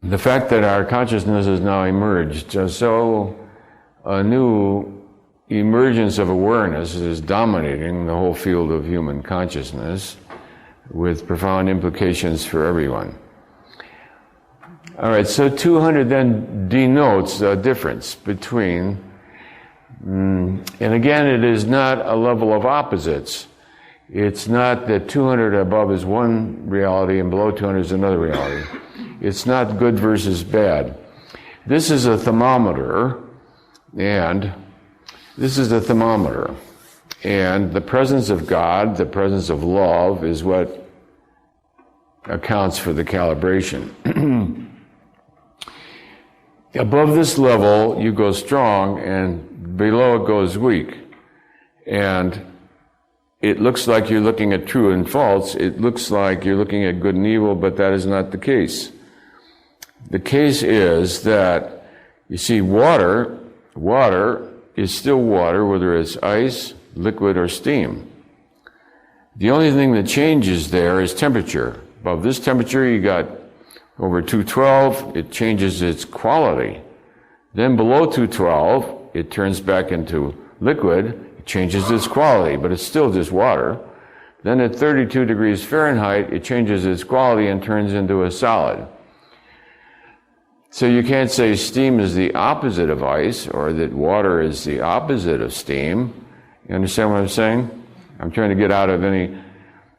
The fact that our consciousness has now emerged, so a new emergence of awareness is dominating the whole field of human consciousness with profound implications for everyone. All right, so 200 then denotes a difference between, and again, it is not a level of opposites. It's not that 200 above is one reality and below 200 is another reality. It's not good versus bad. This is a thermometer, and the presence of God, the presence of love, is what accounts for the calibration. Above this level, you go strong, and below it goes weak. And it looks like you're looking at true and false. It looks like you're looking at good and evil, but that is not the case. The case is that, you see, water is still water, whether it's ice, liquid, or steam. The only thing that changes there is temperature. Above this temperature, you got over 212, it changes its quality. Then below 212, it turns back into liquid, it changes its quality, but it's still just water. Then at 32 degrees Fahrenheit, it changes its quality and turns into a solid. So you can't say steam is the opposite of ice, or that water is the opposite of steam. You understand what I'm saying? I'm trying to get out of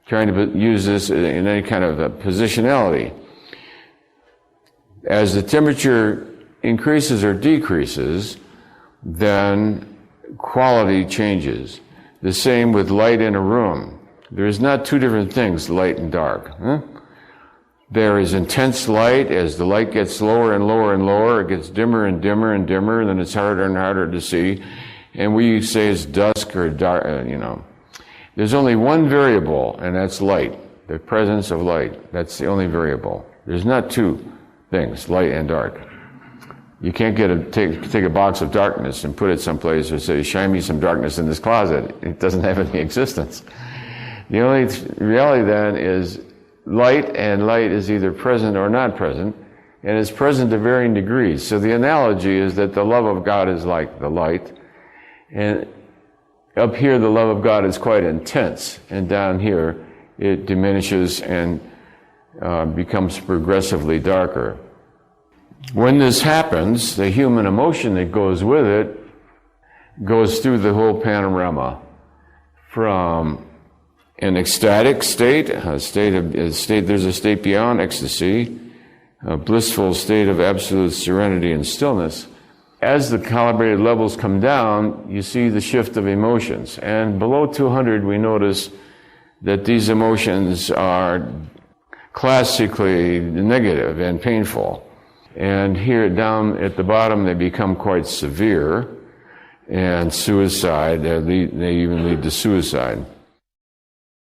trying to use this in any kind of a positionality. As the temperature increases or decreases, then quality changes. The same with light in a room. There's not two different things, light and dark. There is intense light. As the light gets lower and lower and lower, it gets dimmer and dimmer and dimmer, and then it's harder and harder to see. And we say it's dusk or dark, There's only one variable, and that's light, the presence of light. That's the only variable. There's not two things, light and dark. You can't take a box of darkness and put it someplace or say, shine me some darkness in this closet. It doesn't have any existence. The only reality then is light, and light is either present or not present, and it's present to varying degrees. So the analogy is that the love of God is like the light, and up here the love of God is quite intense, and down here it diminishes and becomes progressively darker. When this happens, the human emotion that goes with it goes through the whole panorama, from an ecstatic state, there's a state beyond ecstasy, a blissful state of absolute serenity and stillness. As the calibrated levels come down, you see the shift of emotions. And below 200, we notice that these emotions are classically negative and painful. And here down at the bottom, they become quite severe, and suicide, they even lead to suicide.